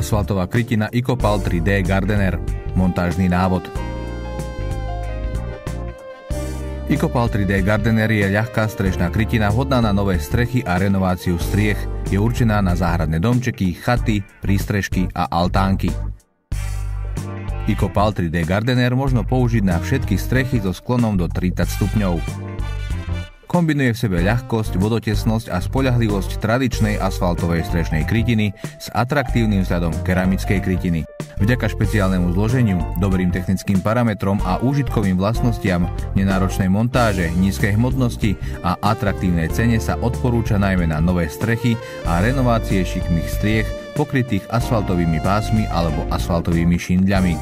Asfaltová krytina Icopal 3D Gardener. Montážny návod. Icopal 3D Gardener je ľahká strešná krytina vhodná na nové strechy a renováciu striech. Je určená na záhradné domčeky, chaty, prístrežky a altánky. Icopal 3D Gardener možno použiť na všetky strechy so sklonom do 30 stupňov. Kombinuje v sebe ľahkosť, vodotesnosť a spoľahlivosť tradičnej asfaltovej strešnej krytiny s atraktívnym vzhľadom keramickej krytiny. Vďaka špeciálnemu zloženiu, dobrým technickým parametrom a úžitkovým vlastnostiam, nenáročnej montáže, nízkej hmotnosti a atraktívnej cene sa odporúča najmä na nové strechy a renovácie šikmých striech pokrytých asfaltovými pásmi alebo asfaltovými šindľami.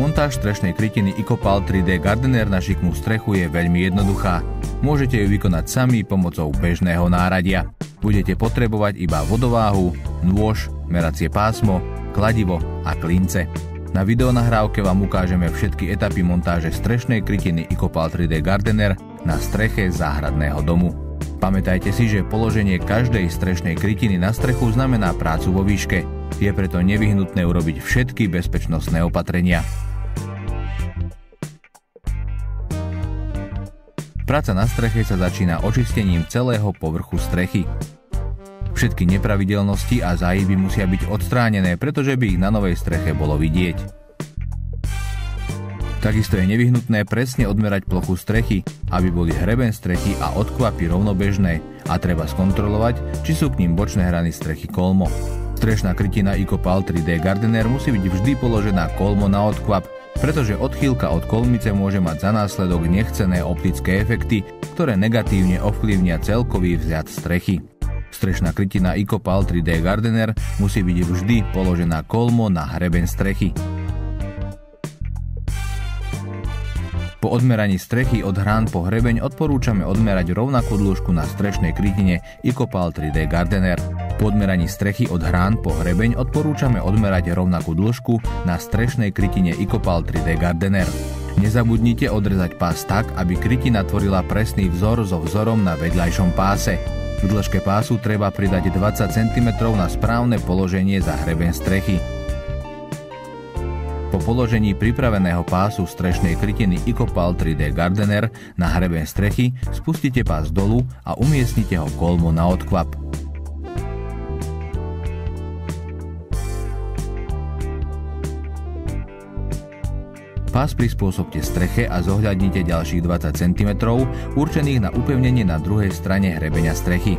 Montáž strešnej krytiny Icopal 3D Gardener na šikmú strechu je veľmi jednoduchá. Môžete ju vykonať sami pomocou bežného náradia. Budete potrebovať iba vodováhu, nôž, meracie pásmo, kladivo a klince. Na videonahrávke vám ukážeme všetky etapy montáže strešnej krytiny Icopal 3D Gardener na streche záhradného domu. Pamätajte si, že položenie každej strešnej krytiny na strechu znamená prácu vo výške. Je preto nevyhnutné urobiť všetky bezpečnostné opatrenia. Práca na streche sa začína očistením celého povrchu strechy. Všetky nepravidelnosti a záhyby musia byť odstránené, pretože by ich na novej streche bolo vidieť. Takisto je nevyhnutné presne odmerať plochu strechy, aby boli hreben strechy a odkvapy rovnobežné a treba skontrolovať, či sú k ním bočné hrany strechy kolmo. Strešná krytina Icopal 3D Gardener musí byť vždy položená kolmo na odkvap, pretože odchýlka od kolmice môže mať za následok nechcené optické efekty, ktoré negatívne ovplyvnia celkový vzhľad strechy. Strešná krytina Icopal 3D Gardener musí byť vždy položená kolmo na hreben strechy. Po odmeraní strechy od hrán po hrebeň odporúčame odmerať rovnakú dĺžku na strešnej krytine Icopal 3D Gardener. Po odmeraní strechy od hrán po hrebeň odporúčame odmerať rovnakú dĺžku na strešnej krytine Icopal 3D Gardener. Nezabudnite odrezať pás tak, aby krytina tvorila presný vzor so vzorom na vedľajšom páse. K dĺžke pásu treba pridať 20 cm na správne položenie za hreben strechy. Po položení pripraveného pásu strešnej krytiny Icopal 3D Gardener na hreben strechy spustite pás dolu a umiestnite ho kolmo na odkvap. Pás prispôsobte streche a zohľadnite ďalších 20 cm určených na upevnenie na druhej strane hrebeňa strechy.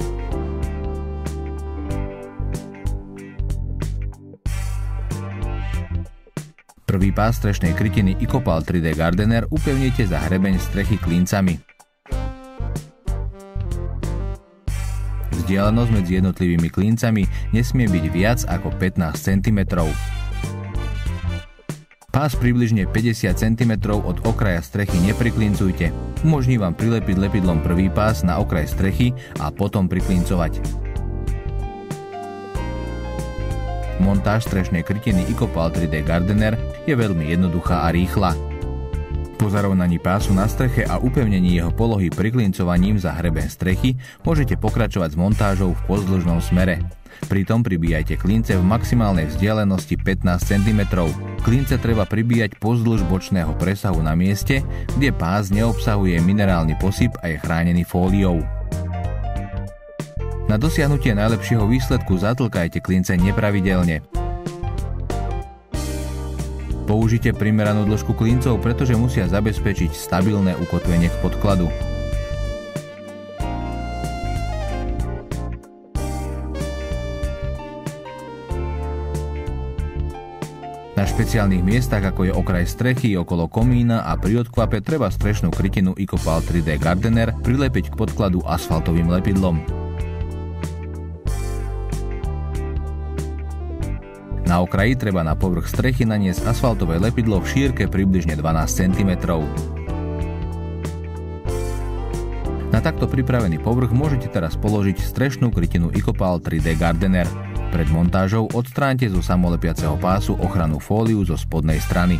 Prvý pás strešnej krytiny Icopal 3D Gardener upevnite za hrebeň strechy klincami. Vzdialenosť medzi jednotlivými klincami nesmie byť viac ako 15 cm. Pás približne 50 cm od okraja strechy nepriklincujte. Umožní vám prilepiť lepidlom prvý pás na okraj strechy a potom priklincovať. Montáž strešnej krytiny Icopal 3D Gardener je veľmi jednoduchá a rýchla. Po zarovnaní pásu na streche a upevnení jeho polohy priklincovaním za hreben strechy môžete pokračovať s montážou v pozdĺžnom smere. Pritom pribíjajte klince v maximálnej vzdialenosti 15 cm. Klince treba pribíjať pozdĺž bočného presahu na mieste, kde pás neobsahuje minerálny posyp a je chránený fóliou. Na dosiahnutie najlepšieho výsledku zatlkajte klince nepravidelne. Použite primeranú dĺžku klincov, pretože musia zabezpečiť stabilné ukotvenie k podkladu. Na špeciálnych miestach, ako je okraj strechy, okolo komína a pri odkvape, treba strešnú krytinu Icopal 3D Gardener prilepiť k podkladu asfaltovým lepidlom. Na okraji treba na povrch strechy naniesť asfaltové lepidlo v šírke približne 12 cm. Na takto pripravený povrch môžete teraz položiť strešnú krytinu Icopal 3D Gardener. Pred montážou odstráňte zo samolepiaceho pásu ochrannú fóliu zo spodnej strany.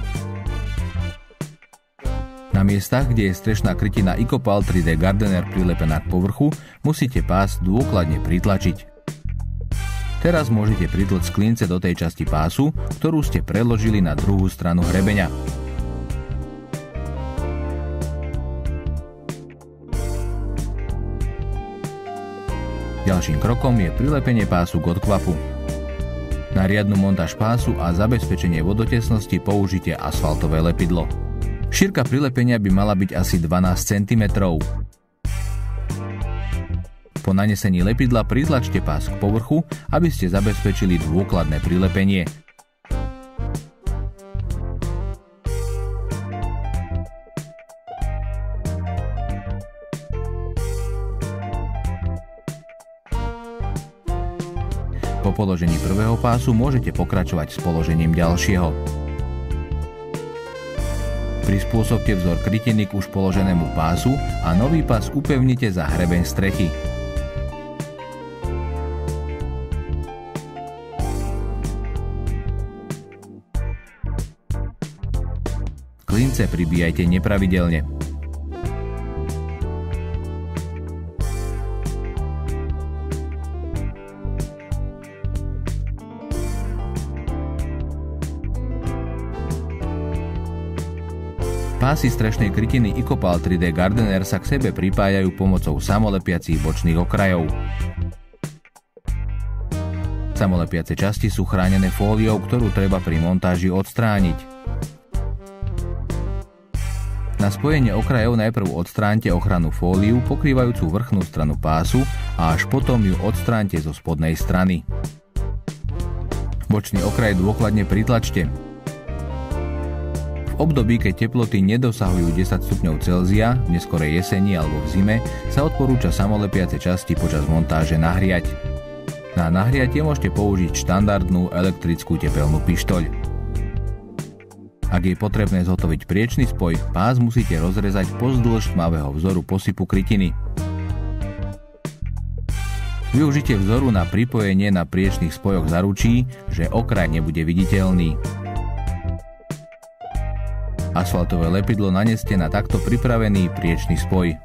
Na miestach, kde je strešná krytina Icopal 3D Gardener prilepená k povrchu, musíte pás dôkladne pritlačiť. Teraz môžete pritlcť klince do tej časti pásu, ktorú ste preložili na druhú stranu hrebeňa. Ďalším krokom je prilepenie pásu k odkvapu. Na riadnu montáž pásu a zabezpečenie vodotesnosti použite asfaltové lepidlo. Šírka prilepenia by mala byť asi 12 cm. Po nanesení lepidla pritlačte pás k povrchu, aby ste zabezpečili dôkladné prilepenie. Po položení prvého pásu môžete pokračovať s položením ďalšieho. Prispôsobte vzor krytiny k už položenému pásu a nový pás upevnite za hrebeň strechy. Klince pribíjajte nepravidelne. Pásy strešnej krytiny Icopal 3D Gardener sa k sebe pripájajú pomocou samolepiacich bočných okrajov. Samolepiace časti sú chránené fóliou, ktorú treba pri montáži odstrániť. Na spojenie okrajov najprv odstráňte ochrannú fóliu pokrývajúcu vrchnú stranu pásu a až potom ju odstráňte zo spodnej strany. Bočný okraj dôkladne pritlačte. V období, keď teploty nedosahujú 10 stupňov Celzia, v neskorej jeseni alebo v zime, sa odporúča samolepiace časti počas montáže nahriať. Na nahriatie môžete použiť štandardnú elektrickú tepelnú pištoľ. Ak je potrebné zhotoviť priečny spoj, pás musíte rozrezať pozdĺž tmavého vzoru posypu krytiny. Využitie vzoru na pripojenie na priečnych spojoch zaručí, že okraj nebude viditeľný. Asfaltové lepidlo naneste na takto pripravený priečny spoj.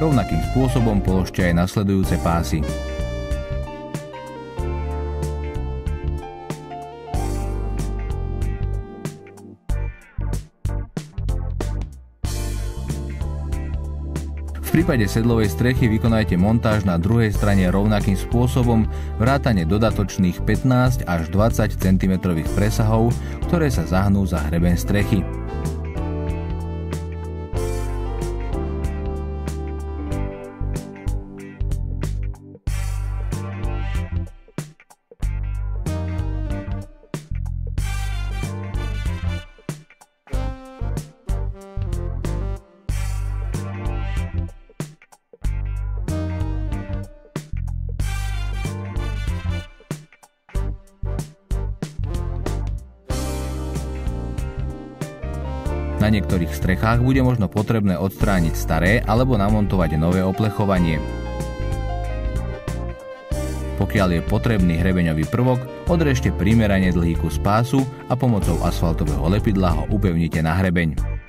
Rovnakým spôsobom položte aj nasledujúce pásy. V prípade sedlovej strechy vykonajte montáž na druhej strane rovnakým spôsobom vrátane dodatočných 15 až 20 cm presahov, ktoré sa zahnú za hrebeň strechy. Na niektorých strechách bude možno potrebné odstrániť staré alebo namontovať nové oplechovanie. Pokiaľ je potrebný hrebeňový prvok, odrežte primerane dlhý kus pásu a pomocou asfaltového lepidla ho upevnite na hrebeň.